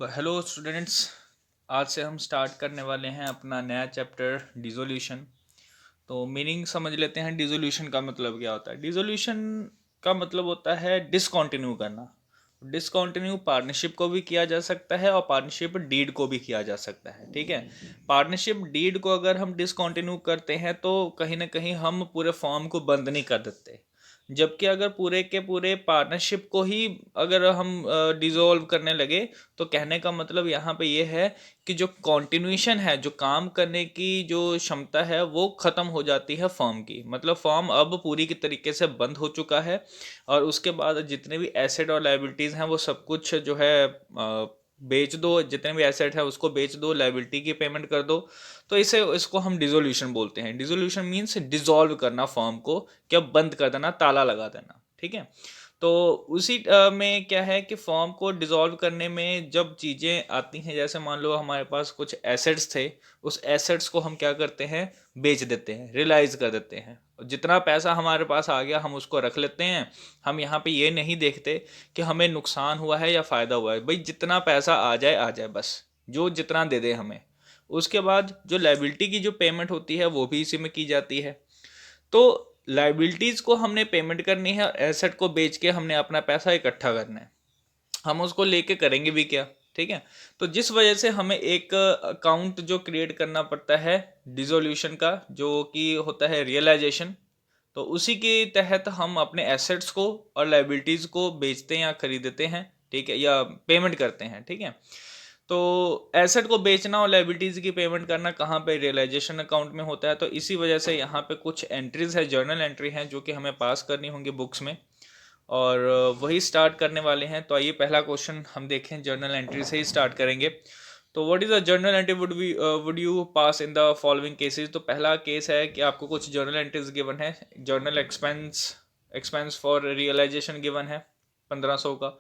Hello students. आज से हम स्टार्ट करने वाले हैं अपना नया चैप्टर डिसोल्यूशन। तो मीनिंग समझ लेते हैं। डिसोल्यूशन का मतलब क्या होता है? डिसोल्यूशन का मतलब होता है डिसकंटिन्यू करना। डिसकंटिन्यू पार्टनरशिप को भी किया जा सकता है और पार्टनरशिप डीड को भी किया जा सकता है। ठीक है, पार्टनरशिप डीड को अगर हम डिसकंटिन्यू करते हैं तो कहीं ना कहीं हम पूरे फॉर्म को बंद नहीं कर देते, जबकि अगर पूरे के पूरे पार्टनरशिप को ही अगर हम डिसॉल्व करने लगे तो कहने का मतलब यहाँ पे ये है कि जो कॉन्टिन्यूशन है, जो काम करने की जो क्षमता है वो ख़त्म हो जाती है फर्म की। मतलब फर्म अब पूरी की तरीके से बंद हो चुका है और उसके बाद जितने भी एसेट और लाइबिलिटीज़ हैं वो सब कुछ जो है बेच दो। जितने भी एसेट है उसको बेच दो, लाइबिलिटी की पेमेंट कर दो। तो इसको हम डिसोल्यूशन बोलते हैं। डिसोल्यूशन मीन्स डिसॉल्व करना फर्म को, क्या बंद कर देना, ताला लगा देना। ठीक है, तो उसी में क्या है कि फॉर्म को डिसॉल्व करने में जब चीज़ें आती हैं, जैसे मान लो हमारे पास कुछ एसेट्स थे, उस एसेट्स को हम क्या करते हैं, बेच देते हैं, रियलाइज कर देते हैं। जितना पैसा हमारे पास आ गया हम उसको रख लेते हैं। हम यहाँ पे ये नहीं देखते कि हमें नुकसान हुआ है या फ़ायदा हुआ है। भाई जितना पैसा आ जाए बस, जो जितना दे दे हमें। उसके बाद जो लाइबिलिटी की जो पेमेंट होती है वो भी इसी में की जाती है। तो लाइबिलिटीज को हमने पेमेंट करनी है और एसेट को बेच के हमने अपना पैसा इकट्ठा करना है। हम उसको लेके करेंगे भी क्या? ठीक है, तो जिस वजह से हमें एक अकाउंट जो क्रिएट करना पड़ता है डिसोल्यूशन का, जो कि होता है रियलाइजेशन। तो उसी के तहत हम अपने एसेट्स को और लाइबिलिटीज को बेचते हैं या खरीदते हैं। ठीक है, या पेमेंट करते हैं। ठीक है, तो एसेट को बेचना और लाइबिलिटीज की पेमेंट करना कहाँ पे? रियलाइजेशन अकाउंट में होता है। तो इसी वजह से यहाँ पे कुछ एंट्रीज है, जर्नल एंट्री हैं, जो कि हमें पास करनी होंगी बुक्स में, और वही स्टार्ट करने वाले हैं। तो आइए पहला क्वेश्चन हम देखें, जर्नल एंट्री से ही स्टार्ट करेंगे। तो what is a journal entry would you pass in the following cases? तो पहला केस है कि आपको कुछ जर्नल एंट्रीज गिवन है। Journal expense for realisation given है 1500 का।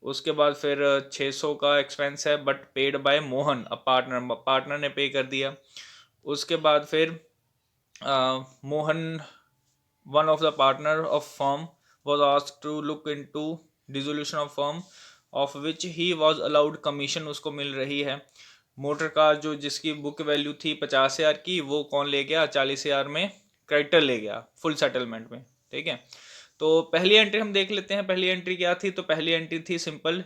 उसके बाद फिर 600 का एक्सपेंस है but paid by Mohan, a partner ने पे कर दिया। उसके बाद फिर Mohan, one of the partner of firm, was asked to look into dissolution of firm, of which he was allowed commission, उसको मिल रही है। मोटर कार जो जिसकी बुक वैल्यू थी 50,000 की, वो कौन ले गया? 40,000 में क्रेडिटर ले गया फुल सेटलमेंट में। ठीक है, तो पहली एंट्री हम देख लेते हैं। पहली एंट्री क्या थी? तो पहली एंट्री थी सिंपल,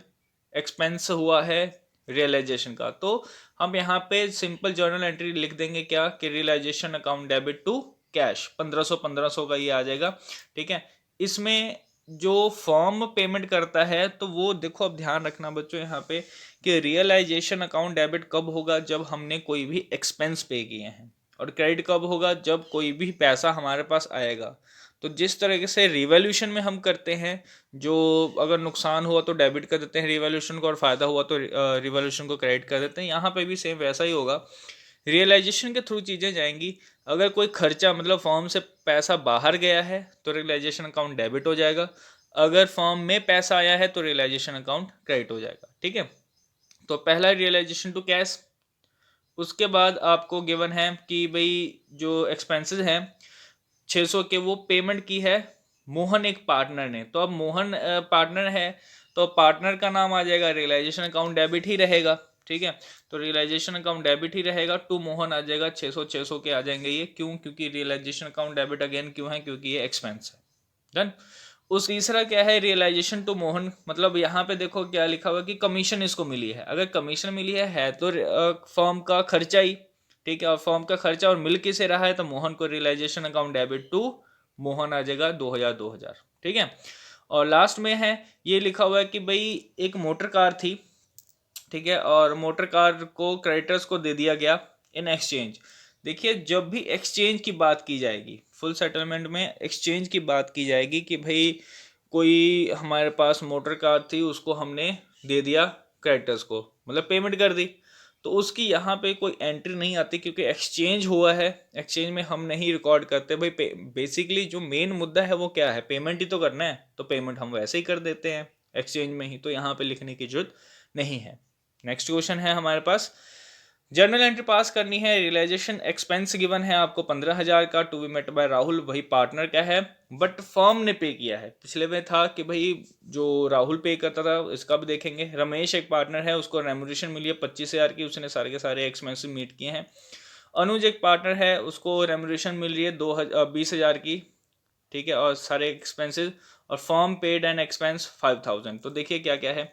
एक्सपेंस हुआ है रियलाइजेशन का। तो हम यहाँ पे सिंपल जर्नल एंट्री लिख देंगे क्या कि realisation account debit to cash, 1500 का ये आ जाएगा। ठीक है, इसमें जो फॉर्म पेमेंट करता है तो वो देखो, अब ध्यान रखना बच्चों यहाँ पे कि रियलाइजेशन अकाउंट डेबिट कब होगा? जब हमने कोई भी एक्सपेंस पे किए हैं। और क्रेडिट कब होगा? जब कोई भी पैसा हमारे पास आएगा। तो जिस तरीके से रिवॉल्यूशन में हम करते हैं, जो अगर नुकसान हुआ तो डेबिट कर देते हैं रिवॉल्यूशन को, और फायदा हुआ तो रिवॉल्यूशन को क्रेडिट कर देते हैं। यहाँ पे भी सेम वैसा ही होगा, रियलाइजेशन के थ्रू चीज़ें जाएंगी। अगर कोई खर्चा मतलब फॉर्म से पैसा बाहर गया है तो रियलाइजेशन अकाउंट डेबिट हो जाएगा। अगर फॉर्म में पैसा आया है तो रियलाइजेशन अकाउंट क्रेडिट हो जाएगा। ठीक है, तो पहला रियलाइजेशन टू कैश। उसके बाद आपको गिवन है कि भाई जो एक्सपेंसेस हैं 600 के, वो पेमेंट की है मोहन एक पार्टनर ने। तो अब मोहन पार्टनर है तो पार्टनर का नाम आ जाएगा, रियलाइजेशन अकाउंट डेबिट ही रहेगा। ठीक है, तो रियलाइजेशन अकाउंट डेबिट ही रहेगा, टू मोहन आ जाएगा। 600 के आ जाएंगे ये, क्यों? क्योंकि रियलाइजेशन अकाउंट डेबिट अगेन क्यों है? क्योंकि ये एक्सपेंस है। डन। उस तीसरा क्या है? Realisation to Mohan. मतलब यहाँ पे देखो क्या लिखा हुआ कि कमीशन इसको मिली है। अगर कमीशन मिली है तो फर्म का खर्चा ही। ठीक है, और फर्म का खर्चा और मिल किसे रहा है? तो मोहन को। Realisation account debit to Mohan आ जाएगा 2000। ठीक है, और लास्ट में है ये लिखा हुआ है कि भाई एक मोटर कार थी। ठीक है, और मोटर कार को क्रेडिटर्स को दे दिया गया इन एक्सचेंज। देखिए, जब भी एक्सचेंज की बात की जाएगी, फुल सेटलमेंट में एक्सचेंज की बात की जाएगी कि भाई कोई हमारे पास मोटर कार थी, उसको हमने दे दिया क्रेडिटर्स को, मतलब पेमेंट कर दी। तो उसकी यहाँ पे कोई एंट्री नहीं आती क्योंकि एक्सचेंज हुआ है। एक्सचेंज में हम नहीं रिकॉर्ड करते भाई। बेसिकली जो मेन मुद्दा है वो क्या है? पेमेंट ही तो करना है, तो पेमेंट हम वैसे ही कर देते हैं एक्सचेंज में ही, तो यहाँ पे लिखने की जरूरत नहीं है। नेक्स्ट क्वेश्चन है हमारे पास, जर्नल एंट्री पास करनी है, रियलाइजेशन एक्सपेंस गिवन है आपको 15,000 का, to be met by Rahul, वही पार्टनर का है बट फर्म ने पे किया है। पिछले में था कि भाई जो राहुल पे करता था, इसका भी देखेंगे। रमेश एक पार्टनर है, उसको रेमुनेशन मिली है 25,000 की, उसने सारे के सारे एक्सपेंस मीट किए हैं। अनुज एक पार्टनर है, उसको रेमुनेशन मिल रही है 20,000 की, ठीक है, और सारे एक्सपेंसेस, और फर्म पेड एंड एक्सपेंस 5,000। तो देखिए क्या क्या है।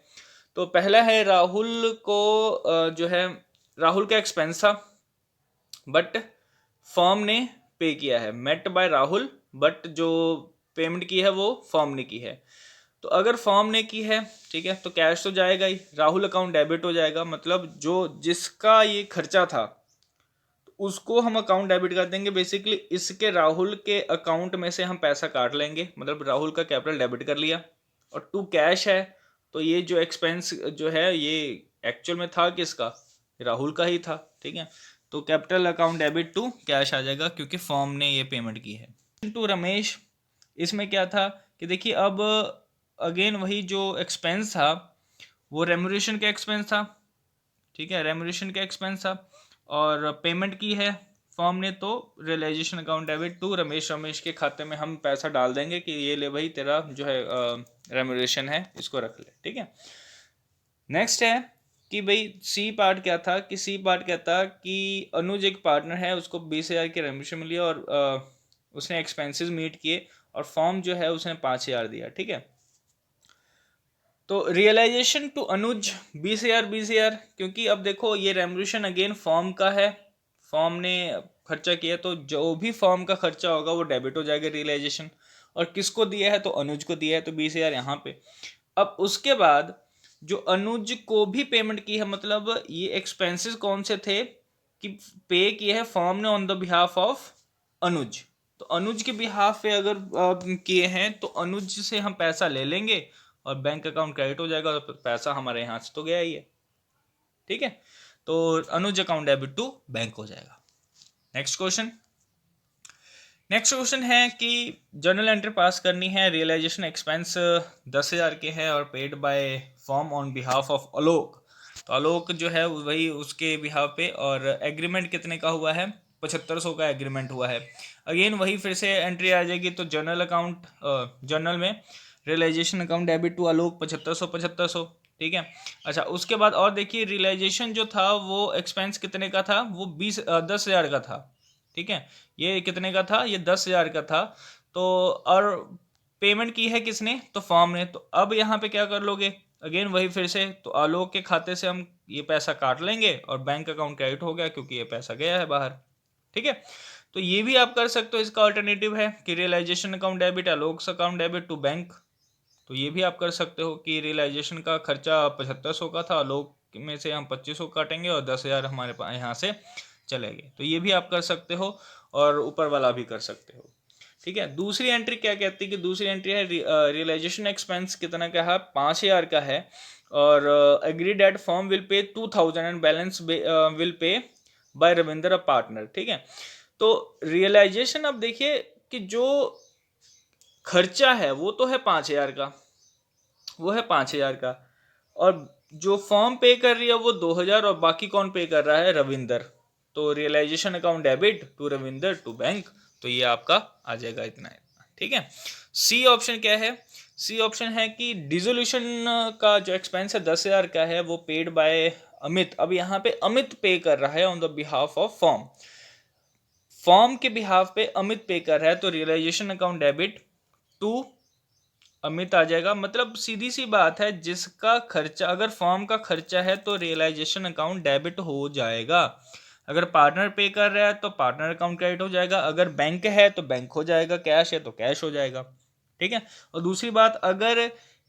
तो पहला है राहुल को जो है राहुल का एक्सपेंस था बट फर्म ने पे किया है, मेट बाय राहुल, बट जो पेमेंट की है वो फर्म ने की है। तो अगर फर्म ने की है, ठीक है, तो कैश तो जाएगा ही, राहुल अकाउंट डेबिट हो जाएगा, मतलब जो जिसका ये खर्चा था उसको हम अकाउंट डेबिट कर देंगे। बेसिकली इसके राहुल के अकाउंट में से हम पैसा काट लेंगे, मतलब राहुल का कैपिटल डेबिट कर लिया। और टू कैश है, तो ये जो एक्सपेंस जो है ये एक्चुअल में था किसका, राहुल का ही था, ठीक है। तो capital account debit to cash आ जाएगा क्योंकि फर्म ने ये पेमेंट की है। टू रमेश, इसमें क्या था कि देखिए अब अगेन वही जो एक्सपेंस था वो रेमुनेशन का एक्सपेंस था, ठीक है, रेमुनेशन का एक्सपेंस था और पेमेंट की है फर्म ने, तो realisation account debit to Ramesh, Ramesh के खाते में हम पैसा डाल देंगे कि ये ले भाई तेरा जो है रेमुनेशन है, इसको रख ले, ठीक है। नेक्स्ट है कि भाई सी पार्ट क्या था, कि सी पार्ट क्या था कि अनुज एक पार्टनर है, उसको 20,000 की रेमुनेशन मिली और उसने एक्सपेंसेस मीट किए और फॉर्म जो है उसने 5,000 दिया, ठीक है। तो रियलाइजेशन टू अनुज 20,000, क्योंकि अब देखो ये रेमुनेशन अगेन फॉर्म का है, फॉर्म ने खर्चा किया, तो जो भी फॉर्म का खर्चा होगा वो डेबिट हो जाएगा रियलाइजेशन। और किसको दिया है, तो अनुज को दिया है, तो 20,000 यहाँ पे। अब उसके बाद जो अनुज को भी पेमेंट की है, मतलब ये एक्सपेंसेस कौन से थे कि पे किए हैं फॉर्म ने ऑन द बिहाफ ऑफ अनुज। तो अनुज के बिहाफ पे अगर किए हैं तो अनुज से हम पैसा ले लेंगे और बैंक अकाउंट क्रेडिट हो जाएगा, तो पैसा हमारे यहाँ से तो गया ही है, ठीक है। तो अनुज अकाउंट डेबिट टू बैंक हो जाएगा। नेक्स्ट क्वेश्चन, नेक्स्ट क्वेश्चन है कि जर्नल एंट्री पास करनी है, रियलाइजेशन एक्सपेंस 10,000 के हैं और paid by firm on behalf of Alok. तो आलोक जो है वही उसके बिहाफ पे, और एग्रीमेंट कितने का हुआ है, 7,500 का एग्रीमेंट हुआ है। अगेन वही फिर से एंट्री आ जाएगी, तो जर्नल अकाउंट जर्नल में रियलाइजेशन अकाउंट डेबिट टू आलोक 7,500, ठीक है। अच्छा उसके बाद और देखिए रियलाइजेशन जो था वो एक्सपेंस कितने का था, वो 10,000 का था, ठीक है। ये कितने का था, ये 10,000 का था। तो और पेमेंट की है किसने, तो फॉर्म ने। तो अब यहाँ पे क्या कर लोगे, अगेन वही फिर से, तो आलोक के खाते से हम ये पैसा काट लेंगे और बैंक अकाउंट क्रेडिट हो गया क्योंकि ये पैसा गया है बाहर, ठीक है। तो ये भी आप कर सकते हो, इसका अल्टरनेटिव है कि realisation account debit Alok account debit to bank. तो ये भी आप कर सकते हो कि रियलाइजेशन का खर्चा 7,500 का था, आलोक में से हम 2,500 काटेंगे और 10,000 हमारे पास यहाँ से चले गए। तो ये भी आप कर सकते हो और ऊपर वाला भी कर सकते हो, ठीक है। दूसरी एंट्री क्या कहती है कि दूसरी एंट्री है रियलाइजेशन एक्सपेंस कितना का है, 5,000 का है, और agree that form will pay 2,000 and balance will pay by Ravinder a partner, ठीक है। तो रियलाइजेशन अब देखिए कि जो खर्चा है वो तो है 5,000 का, वो है 5,000 का, और जो फॉर्म पे कर रही है वो 2,000, और बाकी कौन पे कर रहा है, रविंदर। तो realisation account debit to Ravinder to bank, तो ये आपका आ जाएगा इतना इतना, ठीक है। सी ऑप्शन क्या है, सी ऑप्शन है कि डिसोल्यूशन का जो एक्सपेंस है 10,000 का है वो पेड बाय अमित। अब यहाँ पे अमित पे कर रहा है on the behalf of firm, firm के बिहाफ पे अमित पे कर रहा है, तो realisation account debit to Amit आ जाएगा। मतलब सीधी सी बात है, जिसका खर्चा अगर फॉर्म का खर्चा है तो रियलाइजेशन अकाउंट डेबिट हो जाएगा। अगर पार्टनर पे कर रहा है तो पार्टनर अकाउंट क्रेडिट हो जाएगा, अगर बैंक है तो बैंक हो जाएगा, कैश है तो कैश हो जाएगा, ठीक है। और दूसरी बात, अगर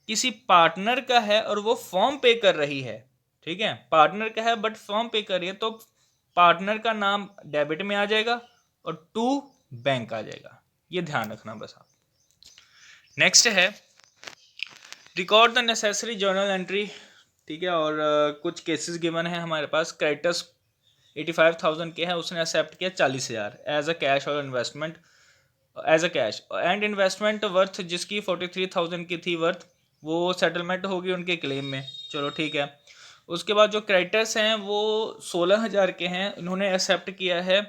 किसी पार्टनर का है और वो फॉर्म पे कर रही है, ठीक है, पार्टनर का है बट फॉर्म पे कर रही है, तो पार्टनर का नाम डेबिट में आ जाएगा और टू बैंक आ जाएगा, ये ध्यान रखना बस आप। नेक्स्ट है record the necessary journal entry, ठीक है। और कुछ केसेस गिवन है हमारे पास, क्रेडिटर्स 85,000 के हैं, उसने एक्सेप्ट किया 40,000 एज अ कैश और investment, as a cash and investment worth जिसकी 43,000 की थी वर्थ, वो सेटलमेंट होगी उनके क्लेम में, चलो ठीक है। उसके बाद जो क्रेडिटर्स हैं वो 16,000 के हैं, इन्होंने एक्सेप्ट किया है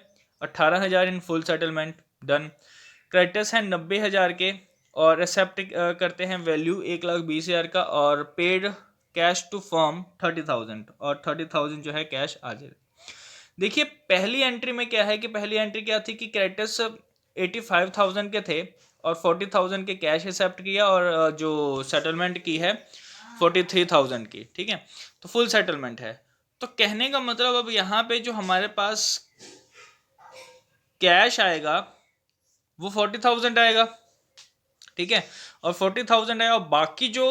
18,000 in full settlement, done. Creditors हैं 90,000 के और एक्सेप्ट करते हैं वैल्यू 1,20,000 का, और पेड कैश टू फर्म 30,000, और 30,000 जो है कैश आ जाएगा। देखिए पहली एंट्री में क्या है कि पहली एंट्री क्या थी कि क्रेडिटर्स 85,000 के थे और 40,000 के कैश एक्सेप्ट किया, और जो सेटलमेंट की है 43,000 की, ठीक है, तो फुल सेटलमेंट है। तो कहने का मतलब अब यहाँ पे जो हमारे पास कैश आएगा वो 40,000 आएगा, ठीक है, और 40,000 आएगा, और बाकी जो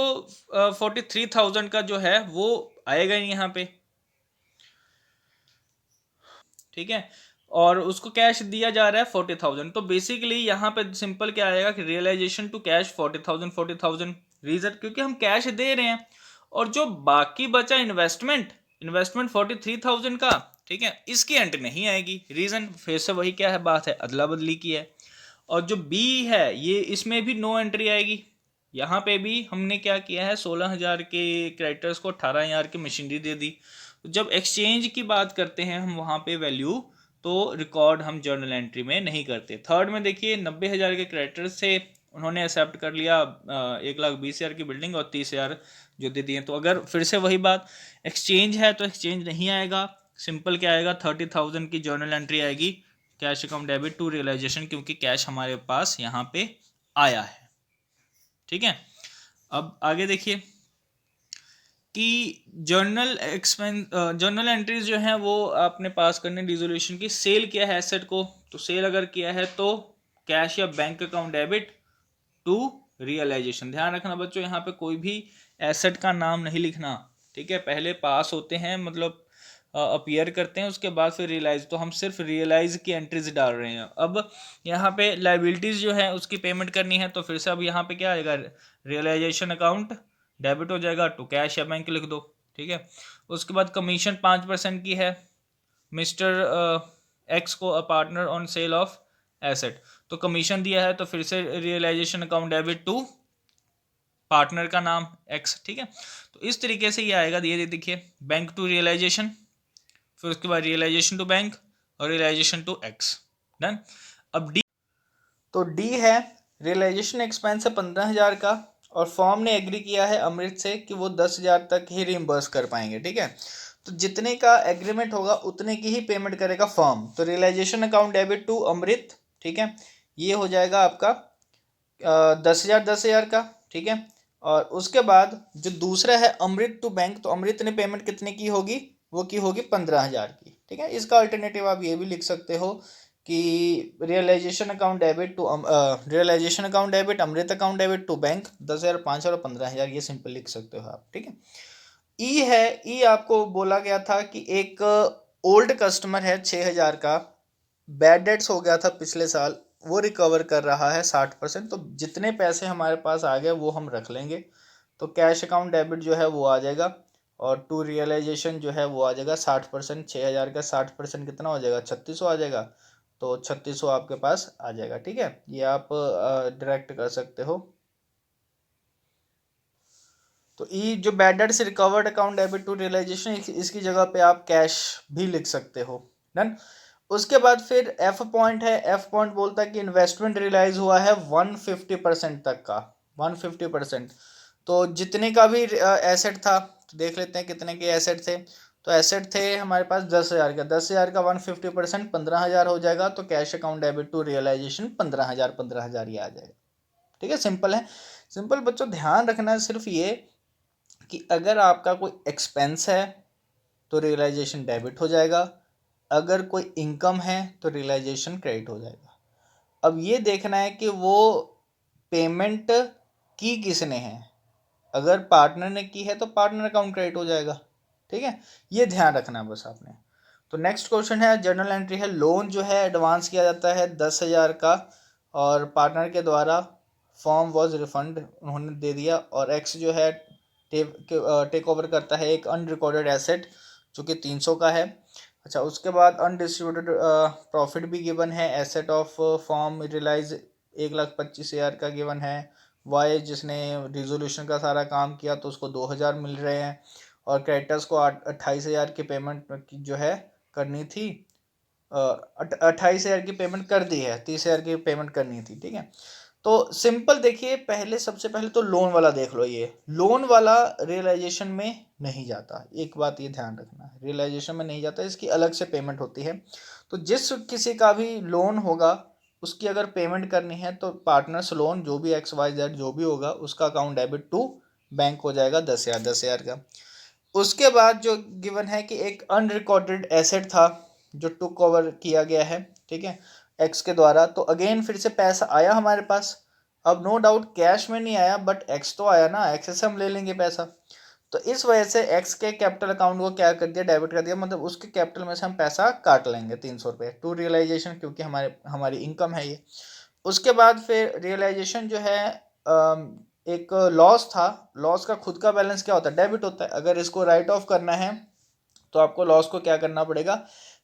43,000 का जो है वो आएगा नहीं यहाँ पे, ठीक है, और उसको कैश दिया जा रहा है 40,000। तो बेसिकली यहाँ पे सिंपल क्या आएगा कि रियलाइजेशन टू कैश 40,000। रीजन क्योंकि हम कैश दे रहे हैं, और जो बाकी बचा इन्वेस्टमेंट 43,000 का, ठीक है, इसकी एंट्री नहीं आएगी। रीजन फिर से वही क्या है, बात है अदला बदली की है। और जो बी है ये इसमें भी नो एंट्री आएगी। यहाँ पे भी हमने क्या किया है, 16,000 के क्रेडिटर्स को 18,000 की मशीनरी दे दी। जब एक्सचेंज की बात करते हैं हम वहाँ पे वैल्यू, तो रिकॉर्ड हम जर्नल एंट्री में नहीं करते। थर्ड में देखिए 90,000 के क्रेडिटर्स से उन्होंने एक्सेप्ट कर लिया 1,20,000 की बिल्डिंग और 30,000 जो दे दिए। तो अगर फिर से वही बात, एक्सचेंज है तो एक्सचेंज नहीं आएगा, सिंपल क्या आएगा, 30,000 की जर्नल एंट्री आएगी, cash account debit to realization, क्योंकि कैश हमारे पास यहाँ पे आया है, ठीक है। अब आगे देखिए कि जर्नल एंट्रीज जो हैं वो आपने पास करने डिसोल्यूशन की। सेल किया है एसेट को, तो सेल अगर किया है तो कैश या bank account debit to realization. ध्यान रखना बच्चों, यहाँ पे कोई भी एसेट का नाम नहीं लिखना, ठीक है, पहले पास होते हैं मतलब अपीयर करते हैं, उसके बाद फिर रियलाइज, तो हम सिर्फ रियलाइज की एंट्रीज डाल रहे हैं। अब यहाँ पे लाइबिलिटीज जो है उसकी पेमेंट करनी है, तो फिर से अब यहाँ पे क्या आएगा, रियलाइजेशन अकाउंट डेबिट हो जाएगा टू कैश या बैंक लिख दो, ठीक है। उसके बाद कमीशन 5% की है मिस्टर एक्स को, a partner on sale of asset, तो कमीशन दिया है, तो फिर से realization account debit to partner का नाम एक्स, ठीक है। तो इस तरीके से ये आएगा, ये देखिए, बैंक टू रियलाइजेशन, फिर उसके बाद रियलाइजेशन टू बैंक और रियलाइजेशन टू एक्स, डन। अब डी, तो डी है रियलाइजेशन एक्सपेंस है 15,000 का, और फॉर्म ने एग्री किया है अमृत से कि वो 10,000 तक ही रिइम्बर्स कर पाएंगे, ठीक है। तो जितने का एग्रीमेंट होगा उतने की ही पेमेंट करेगा फॉर्म। तो रियलाइजेशन अकाउंट डेबिट टू अमृत, ठीक है, ये हो जाएगा आपका 10,000 का, ठीक है। और उसके बाद जो दूसरा है अमृत टू बैंक, तो अमृत ने पेमेंट कितने की होगी, वो की होगी 15,000 की, ठीक है। इसका अल्टरनेटिव आप ये भी लिख सकते हो कि realisation account debit to realization account debit Amrit account debit to bank 10,000, 5,000 और 15,000, ये सिंपल लिख सकते हो आप, ठीक है। ई है, ई आपको बोला गया था कि एक ओल्ड कस्टमर है 6,000 का, बैड डेट्स हो गया था पिछले साल, वो रिकवर कर रहा है 60%, तो जितने पैसे हमारे पास आ गए वो हम रख लेंगे, तो कैश अकाउंट डेबिट जो है वो आ जाएगा, और टू रियलाइजेशन जो है वो आ जाएगा 60%, 6,000 का 60% कितना हो जाएगा, 3600 आ जाएगा, तो 3600 आपके पास आ जाएगा, ठीक है। ये आप डायरेक्ट कर सकते हो। तो ई जो बैड डेट से recovered account debit to realization, इसकी जगह पे आप कैश भी लिख सकते हो, डन। उसके बाद फिर एफ पॉइंट है, एफ पॉइंट बोलता है कि इन्वेस्टमेंट रियलाइज हुआ है 150% तक का, 150%। तो जितने का भी एसेट था, तो देख लेते हैं कितने के एसेट थे। तो एसेट थे हमारे पास 10,000 का, 10,000 का 150% 15,000 हो जाएगा, तो cash account debit to realization 15,000, 15,000 ये आ जाएगा, ठीक है। सिंपल है, सिंपल बच्चों, ध्यान रखना है सिर्फ ये कि अगर आपका कोई एक्सपेंस है तो रियलाइजेशन डेबिट हो जाएगा, अगर कोई इनकम है तो रियलाइजेशन क्रेडिट हो जाएगा। अब ये देखना है कि वो पेमेंट की किसने है, अगर पार्टनर ने की है तो पार्टनर अकाउंट क्रेडिट हो जाएगा, ठीक है। ये ध्यान रखना है बस आपने। तो नेक्स्ट क्वेश्चन है, जर्नल एंट्री है, लोन जो है एडवांस किया जाता है 10,000 का, और पार्टनर के द्वारा फॉर्म वॉज रिफंड उन्होंने दे दिया, और एक्स जो है टेक ओवर करता है एक अनरिकॉर्डेड एसेट जो कि 300 का है। अच्छा, उसके बाद अनडिस्ट्रीब्यूटेड प्रॉफिट भी गिवन है, एसेट ऑफ फॉर्म रियलाइज 1,25,000 का गिवन है। वाई जिसने रिजोल्यूशन का सारा काम किया तो उसको 2,000 मिल रहे हैं, और क्रेडिटर्स को 28,000 की पेमेंट जो है करनी थी, 28,000 की पेमेंट कर दी है, 30,000 की पेमेंट करनी थी, ठीक है। तो सिंपल देखिए, पहले सबसे पहले तो लोन वाला देख लो, ये लोन वाला रियलाइजेशन में नहीं जाता, एक बात ये ध्यान रखना, रियलाइजेशन में नहीं जाता, इसकी अलग से पेमेंट होती है। तो जिस किसी का भी लोन होगा उसकी अगर पेमेंट करनी है तो पार्टनर्स लोन जो भी XYZ जो भी होगा उसका अकाउंट डेबिट टू बैंक हो जाएगा 10,000 का। उसके बाद जो गिवन है कि एक अनरिकॉर्डेड एसेट था जो टुक ओवर किया गया है, ठीक है, एक्स के द्वारा, तो अगेन फिर से पैसा आया हमारे पास। अब नो डाउट कैश में नहीं आया बट एक्स तो आया ना, एक्स से हम ले लेंगे पैसा। तो इस वजह से एक्स के कैपिटल अकाउंट को क्या कर दिया, डेबिट कर दिया, मतलब उसके कैपिटल में से हम पैसा काट लेंगे 300 रुपये टू रियलाइजेशन, क्योंकि हमारी इनकम है ये। उसके बाद फिर रियलाइजेशन जो है एक लॉस था, लॉस का खुद का बैलेंस क्या होता है, डेबिट होता है। अगर इसको राइट ऑफ करना है तो आपको लॉस को क्या करना पड़ेगा,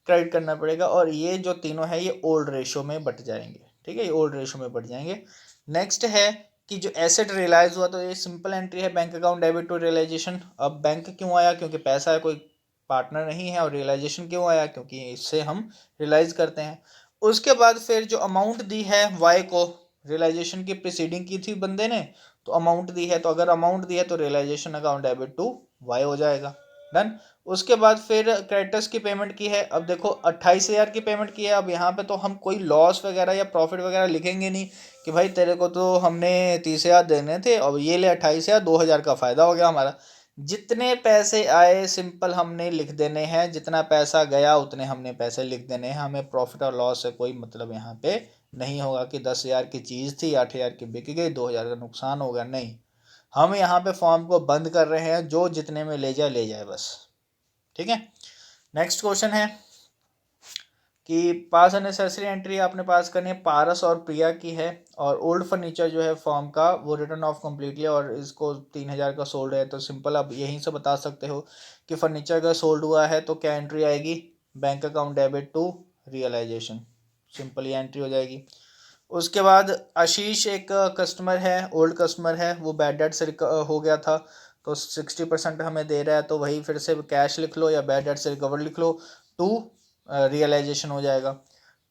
क्रेडिट करना पड़ेगा, और ये जो तीनों है ये ओल्ड रेशो में बट जाएंगे, ठीक है, ये ओल्ड रेशो में बट जाएंगे। नेक्स्ट है कि जो एसेट रियलाइज हुआ, तो ये सिंपल एंट्री है, bank account debit to realization. अब बैंक क्यों आया, क्योंकि पैसा है, कोई पार्टनर नहीं है, और रियलाइजेशन क्यों आया, क्योंकि इससे हम रियलाइज करते हैं। उसके बाद फिर जो अमाउंट दी है वाई को, रियलाइजेशन की प्रीसीडिंग की थी बंदे ने, तो अमाउंट दी है, तो अगर अमाउंट दी है तो realisation account debit to Y हो जाएगा, डन। उसके बाद फिर क्रेडिटर्स की पेमेंट की है, अब देखो 28,000 की पेमेंट की है। अब यहाँ पे तो हम कोई लॉस वगैरह या प्रॉफिट वगैरह लिखेंगे नहीं कि भाई तेरे को तो हमने 30,000 देने थे और ये ले 28,000, 2,000 का फ़ायदा हो गया हमारा। जितने पैसे आए सिंपल हमने लिख देने हैं, जितना पैसा गया उतने हमने पैसे लिख देने हैं, हमें प्रॉफिट और लॉस से कोई मतलब यहाँ पे नहीं होगा कि 10,000 की चीज़ थी, 8,000 की बिक गई, 2,000 का नुकसान हो गया, नहीं। हम यहाँ पे फॉर्म को बंद कर रहे हैं, जो जितने में ले जाए बस, ठीक है। नेक्स्ट क्वेश्चन है कि पास अननेसेसरी एंट्री आपने पास करनी है, पारस और प्रिया की है, और ओल्ड फर्नीचर जो है फॉर्म का वो रिटर्न ऑफ कम्प्लीटली, और इसको 3,000 का सोल्ड है। तो सिंपल आप यहीं से बता सकते हो कि फर्नीचर का सोल्ड हुआ है तो क्या एंट्री आएगी, bank account debit to realization, simple ये एंट्री हो जाएगी। उसके बाद आशीष एक कस्टमर है, ओल्ड कस्टमर है, वो बैड डेट से हो गया था, तो 60% हमें दे रहा है, तो वही फिर से कैश लिख लो या बैड डेट से रिकवर लिख लो, टू रियलाइजेशन हो जाएगा।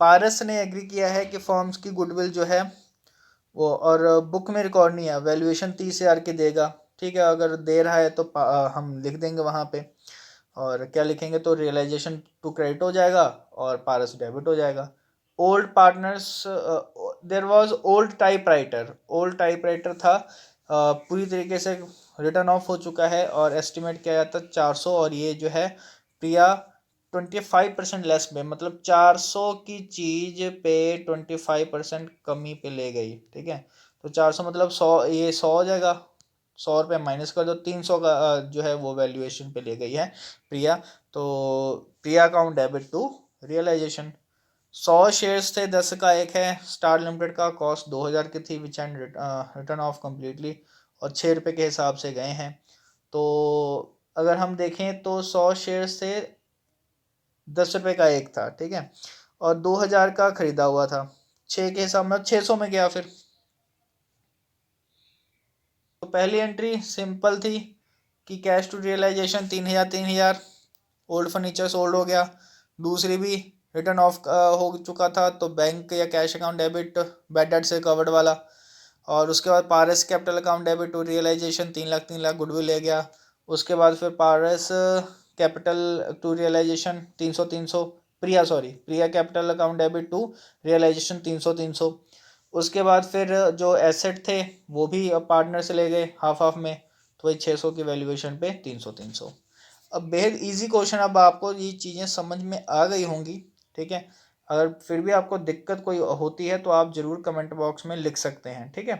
पारस ने एग्री किया है कि फॉर्म्स की गुडविल जो है वो, और बुक में रिकॉर्ड नहीं है, वैल्यूएशन 30,000 की देगा, ठीक है, अगर दे रहा है तो हम लिख देंगे वहाँ पे, और क्या लिखेंगे, तो रियलाइजेशन टू क्रेडिट हो जाएगा और पारस डेबिट हो जाएगा। Old partners, there was old typewriter था, पूरी तरीके से रिटर्न ऑफ हो चुका है, और एस्टिमेट किया जाता 400, और ये जो है प्रिया 25% लेस पे, मतलब 400 की चीज पे 25% कमी पे ले गई, ठीक है। तो 400 मतलब 100, ये 100 हो जाएगा, 100 रुपये माइनस कर दो, 300 का जो है वो वैल्यूएशन पे ले गई है प्रिया। तो Priya account debit to realisation. 100 shares थे, 10 का एक है, स्टार लिमिटेड का कॉस्ट 2,000 की थी, विच एंड रिटर्न ऑफ कम्प्लीटली, और 6 रुपये के हिसाब से गए हैं। तो अगर हम देखें तो 100 शेयर्स थे, 10 रुपये का एक था, ठीक है, और 2,000 का खरीदा हुआ था, 6 के हिसाब में 600 में गया फिर। तो पहली एंट्री सिंपल थी कि cash to realization 3,000 old furniture sold हो गया। दूसरी भी रिटर्न ऑफ हो चुका था, तो बैंक या cash account debit bad debt से कवर्ड वाला। और उसके बाद Paras capital account debit to realisation 3,00,000 goodwill ले गया। उसके बाद फिर Paras capital to realisation 300 Priya capital account debit to realisation 300। उसके बाद फिर जो एसेट थे वो भी पार्टनर से ले गए हाफ हाफ में, तो वही 600 की वैल्यूएशन पे 300। अब बेहद इजी क्वेश्चन, अब आपको ये चीज़ें समझ में आ गई होंगी, ठीक है। अगर फिर भी आपको दिक्कत कोई होती है तो आप ज़रूर कमेंट बॉक्स में लिख सकते हैं, ठीक है।